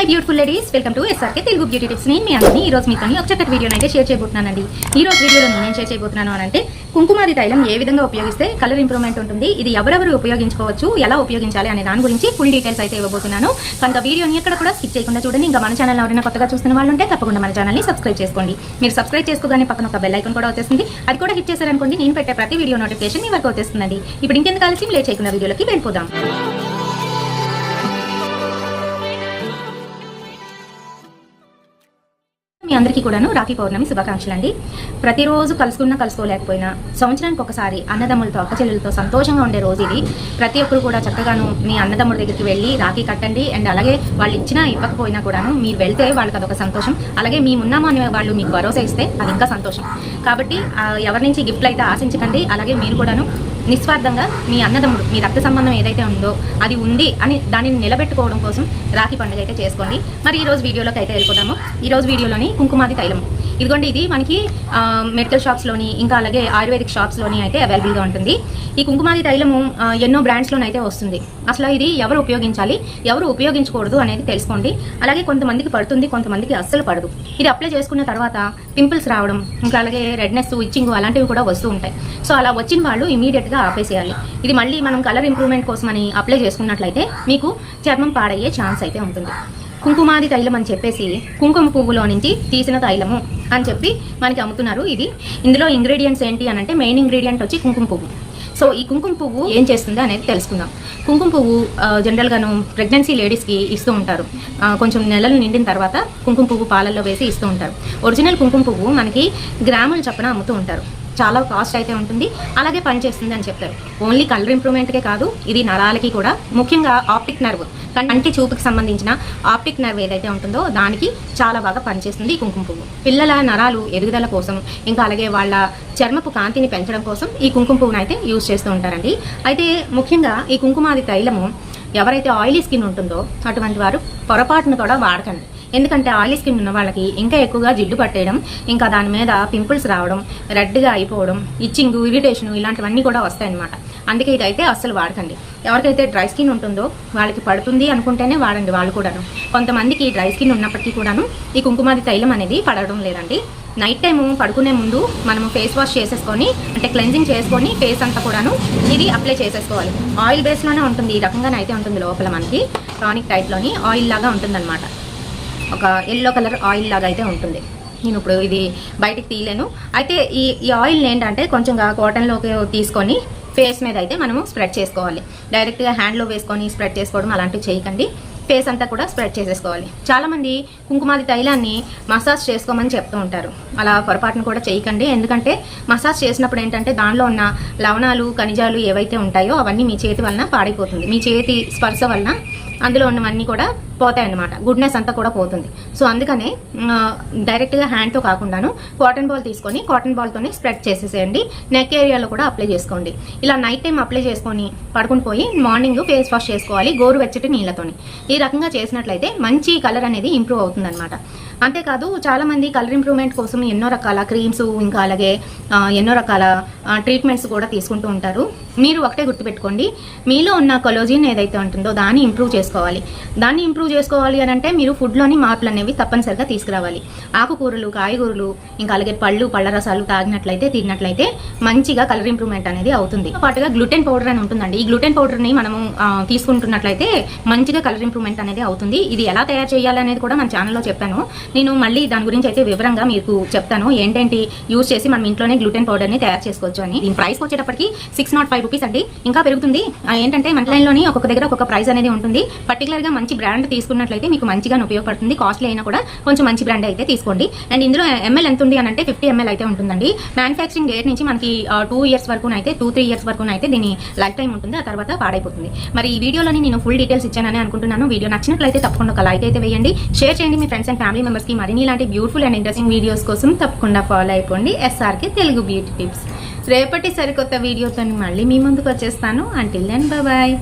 My beautiful ladies, welcome to SRK Telugu beauty tips. నేను మీ అందరినీ ఈ రోజు మీతో ఒక చక్కటి వీడియోని అయితే షేర్ చేయబోతున్నానండి. ఈ రోజు వీడియోలో నేను షేర్ చేయబోతున్నాను అని అంటే కుంకుమాది తైలం ఏ విధంగా ఉపయోగిస్తే కలర్ ఇంప్రూవ్మెంట్ ఉంటుంది, ఇది ఎవరెవరు ఉపయోగించుకోవచ్చు, ఎలా ఉపయోగించాలి అనే దాని గురించి ఫుల్ డీటెయిల్స్ అయితే ఇవ్వబోతున్నాను. కనుక వీడియోని ఎక్కడ కూడా స్కిప్ చేయకుండా చూడండి. ఇంకా మన ఛానల్ ఎవరైనా కొత్తగా చూస్తున్న వాళ్ళు ఉంటే తప్పకుండా మన ఛానల్ని సబ్స్క్రైబ్ చేసుకోండి. మీరు సబ్స్క్రైబ్ చేసుకోగానే పక్కన ఒక బెల్ ఐకాన్ కూడా వచ్చేస్తుంది, అది కూడా హిట్ చేశారనుకోండి నేను పెట్టే ప్రతి వీడియో నోటిఫికేషన్ మీ వరకు వచ్చేస్తుందండి. ఇప్పుడు ఇంకెందుకు ఆలస్యం, లేట్ చేయకుండా వీడియోలోకి వెళ్ళిపోదాం. మీ అందరికీ కూడాను రాఖీ పౌర్ణమి శుభాకాంక్షలు అండి. ప్రతిరోజు కలుసుకున్నా కలుసుకోలేకపోయినా సంవత్సరానికి ఒకసారి అన్నదమ్ములతో అక్కచెల్లెలతో సంతోషంగా ఉండే రోజు ఇది. ప్రతి ఒక్కరు కూడా చక్కగాను మీ అన్నదమ్ముల దగ్గరికి వెళ్ళి రాఖీ కట్టండి. అండ్ అలాగే వాళ్ళు ఇచ్చినా ఇవ్వకపోయినా కూడాను మీరు వెళ్తే వాళ్ళకి అదొక సంతోషం. అలాగే మీ ఉన్నాము అనే వాళ్ళు మీకు భరోసా ఇస్తే అది ఇంకా సంతోషం. కాబట్టి ఎవరి నుంచి గిఫ్ట్లు అయితే ఆశించకండి. అలాగే మీరు కూడాను నిస్వార్థంగా మీ అన్నదమ్ముడు, మీ రక్త సంబంధం ఏదైతే ఉందో అది ఉంది అని దానిని నిలబెట్టుకోవడం కోసం రాఖీ పండుగ అయితే చేసుకోండి. మరి ఈరోజు వీడియోలోకి అయితే వెళ్ళిపోతాము. ఈరోజు వీడియోలోని కుంకుమాది తైలం ఇదిగోండి. ఇది మనకి మెడికల్ షాప్స్లోని ఇంకా అలాగే ఆయుర్వేదిక్ షాప్స్లోని అయితే అవైలబుల్గా ఉంటుంది. ఈ కుంకుమాది తైలము ఎన్నో బ్రాండ్స్లోనైతే అయితే వస్తుంది. అసలు ఇది ఎవరు ఉపయోగించాలి, ఎవరు ఉపయోగించకూడదు అనేది తెలుసుకోండి. అలాగే కొంతమందికి పడుతుంది, కొంతమందికి అస్సలు పడదు. ఇది అప్లై చేసుకున్న తర్వాత పింపుల్స్ రావడం, ఇంకా అలాగే రెడ్నెస్, ఇచ్చింగ్ అలాంటివి కూడా వస్తూ ఉంటాయి. సో అలా వచ్చిన వాళ్ళు ఇమీడియట్గా ఆపేసేయాలి. ఇది మళ్ళీ మనం కలర్ ఇంప్రూవ్మెంట్ కోసమని అప్లై చేసుకున్నట్లయితే మీకు చర్మం పాడయ్యే ఛాన్స్ అయితే ఉంటుంది. కుంకుమాది తైలం అని చెప్పేసి కుంకుమ పువ్వులో నుంచి తీసిన తైలము అని చెప్పి మనకి అమ్ముతున్నారు. ఇందులో ఇంగ్రీడియంట్స్ ఏంటి అని అంటే మెయిన్ ఇంగ్రీడియంట్ వచ్చి కుంకుమ పువ్వు. సో ఈ కుంకుమ పువ్వు ఏం చేస్తుంది అనేది తెలుసుకుందాం. కుంకుమ పువ్వు జనరల్గాను ప్రెగ్నెన్సీ లేడీస్కి ఇస్తూ ఉంటారు. కొంచెం నెలలు నిండిన తర్వాత కుంకుమ పువ్వు పాలల్లో వేసి ఇస్తూ ఉంటారు. ఒరిజినల్ కుంకుమ పువ్వు మనకి గ్రాముల చప్పున అమ్ముతూ ఉంటారు. చాలా కాస్ట్ అయితే ఉంటుంది, అలాగే పనిచేస్తుంది అని చెప్తారు. ఓన్లీ కలర్ ఇంప్రూవ్మెంట్కే కాదు, ఇది నరాలకి కూడా, ముఖ్యంగా ఆప్టిక్ నర్వ్, కంటి చూపుకి సంబంధించిన ఆప్టిక్ నర్వ్ ఏదైతే ఉంటుందో దానికి చాలా బాగా పనిచేస్తుంది ఈ కుంకుమ పువ్వు. పిల్లల నరాలు ఎదుగుదల కోసం, ఇంకా అలాగే వాళ్ళ చర్మపు కాంతిని పెంచడం కోసం ఈ కుంకుమ పువ్వును అయితే యూజ్ చేస్తూ ఉంటారండి. అయితే ముఖ్యంగా ఈ కుంకుమాది తైలము ఎవరైతే ఆయిలీ స్కిన్ ఉంటుందో అటువంటి వారు పొరపాటును కూడా వాడకండి. ఎందుకంటే ఆయిలీ స్కిన్ ఉన్న వాళ్ళకి ఇంకా ఎక్కువగా జిడ్డు పట్టేయడం, ఇంకా దాని మీద పింపుల్స్ రావడం, రెడ్గా అయిపోవడం, ఇచ్చింగ్, ఇరిటేషన్ ఇలాంటివన్నీ కూడా వస్తాయన్నమాట. అందుకే ఇదైతే అస్సలు వాడకండి. ఎవరికైతే డ్రై స్కిన్ ఉంటుందో వాళ్ళకి పడుతుంది అనుకుంటేనే వాడండి. వాళ్ళు కూడాను, కొంతమందికి డ్రై స్కిన్ ఉన్నప్పటికీ కూడాను ఈ కుంకుమాది తైలం అనేది పడడం లేదండి. నైట్ టైము పడుకునే ముందు మనము ఫేస్ వాష్ చేసేసుకొని, అంటే క్లెన్జింగ్ చేసుకొని ఫేస్ అంతా కూడాను ఇది అప్లై చేసేసుకోవాలి. ఆయిల్ బేస్లోనే ఉంటుంది, ఈ రకంగానే అయితే ఉంటుంది. లోపల మనకి టానిక్ టైప్లోని ఆయిల్ లాగా ఉంటుందన్నమాట. ఒక ఎల్లో కలర్ ఆయిల్ లాగా అయితే ఉంటుంది. నేను ఇప్పుడు ఇది బయటికి తీయలేను. అయితే ఈ ఆయిల్ ఏంటంటే కొంచెంగా కాటన్లోకి తీసుకొని ఫేస్ మీద అయితే మనము స్ప్రెడ్ చేసుకోవాలి. డైరెక్ట్గా హ్యాండ్లో వేసుకొని స్ప్రెడ్ చేసుకోవడం అలాంటివి చేయకండి. ఫేస్ అంతా కూడా స్ప్రెడ్ చేసేసుకోవాలి. చాలామంది కుంకుమాది తైలాన్ని మసాజ్ చేసుకోమని చెప్తూ ఉంటారు. అలా పొరపాటును కూడా చేయకండి. ఎందుకంటే మసాజ్ చేసినప్పుడు ఏంటంటే దానిలో ఉన్న లవణాలు, ఖనిజాలు ఏవైతే ఉంటాయో అవన్నీ మీ చేతి వలన పాడైపోతుంది. మీ చేతి స్పర్శ వలన అందులో ఉన్నవన్నీ కూడా పోతాయి అన్నమాట. గుడ్నెస్ అంతా కూడా పోతుంది. సో అందుకనే డైరెక్ట్గా హ్యాండ్తో కాకుండాను కాటన్ బాల్ తీసుకొని కాటన్ బాల్తోనే స్ప్రెడ్ చేసేసేయండి. నెక్ ఏరియాలో కూడా అప్లై చేసుకోండి. ఇలా నైట్ టైం అప్లై చేసుకొని పడుకుని పోయి మార్నింగ్ ఫేస్ వాష్ చేసుకోవాలి గోరువెచ్చటి నీళ్ళతోని. ఈ రకంగా చేసినట్లయితే మంచి కలర్ అనేది ఇంప్రూవ్ అవుతుందన్నమాట. అంతేకాదు చాలామంది కలర్ ఇంప్రూవ్మెంట్ కోసం ఎన్నో రకాల క్రీమ్స్, ఇంకా అలాగే ఎన్నో రకాల ట్రీట్మెంట్స్ కూడా తీసుకుంటూ ఉంటారు. మీరు ఒకటే గుర్తుపెట్టుకోండి, మీలో ఉన్న కొలాజిన్ ఏదైతే ఉంటుందో దాన్ని ఇంప్రూవ్ చేసుకోవాలి. దాన్ని ఇంప్రూవ్ చేసుకోవాలి అని అంటే మీరు ఫుడ్లోని మార్పులు అనేవి తప్పనిసరిగా తీసుకురావాలి. ఆకుకూరలు, కాయగూరలు, ఇంకా అలాగే పళ్ళు, పళ్ళ రసాలు తిన్నట్లయితే మంచిగా కలర్ ఇంప్రూవ్మెంట్ అనేది అవుతుంది. పాటుగా గ్లూటెన్ పౌడర్ అని ఉంటుందండి. ఈ గ్లూటెన్ పౌడర్ని మనము తీసుకుంటున్నట్లయితే మంచిగా కలర్ ఇంప్రూవ్మెంట్ అనేది అవుతుంది. ఇది ఎలా తయారు చేయాలి అనేది కూడా మన ఛానల్లో చెప్పాను. నేను మళ్ళీ దాని గురించి అయితే వివరంగా మీకు చెప్తాను, ఏంటంటి యూజ్ చేసి మనం ఇంట్లోనే గ్లూటెన్ పౌడర్ని తయారు చేసుకోవచ్చు అని. దీని ప్రైస్ వచ్చేటప్పటికి 605 రూపీస్ అండి. ఇంకా పెరుగుతుంది. ఏంటంటే మన లైన్లోని ఒక్కొక్క దగ్గర ఒక్కొక్క ప్రైస్ అనేది ఉంటుంది. పర్టికులర్గా మంచి బ్రాండ్ తీసుకున్నట్లయితే మీకు మంచిగా ఉపయోగపడుతుంది. కాస్ట్లీ అయినా కూడా కొంచెం మంచి బ్రాండ్ అయితే తీసుకోండి. అండ్ ఇందులో ఎంఎల్ ఎంత ఉంది అని అంటే 50 ml అయితే ఉంటుందండి. మ్యానుఫ్యాక్చరింగ్ డేట్ నుంచి మనకి 2 years వరకు అయితే 2-3 years వరకు అయితే దీని లైఫ్ టైం ఉంటుంది. ఆ తర్వాత పాడైపోతుంది. మరి ఈ వీడియోలోని నేను ఫుల్ డీటెయిల్స్ ఇచ్చానని అనుకుంటున్నాను. వీడియో నచ్చినట్లయితే తప్పకుండా ఒక లైక్ అయితే వేయండి, షేర్ చేయండి మీ ఫ్రెండ్స్ అండ్ ఫ్యామిలీ మెంబర్స్కి. మరిన్ని ఇలాంటి బ్యూటిఫుల్ అండ్ ఇంట్రెస్టింగ్ వీడియోస్ కోసం తప్పకుండా ఫాలో అయిపోండి ఎస్ఆర్కే తెలుగు బ్యూటీ టిప్స్. రేపటి సరికొత్త వీడియోతో మళ్ళీ మీ ముందుకు వచ్చేస్తాను. Until then bye.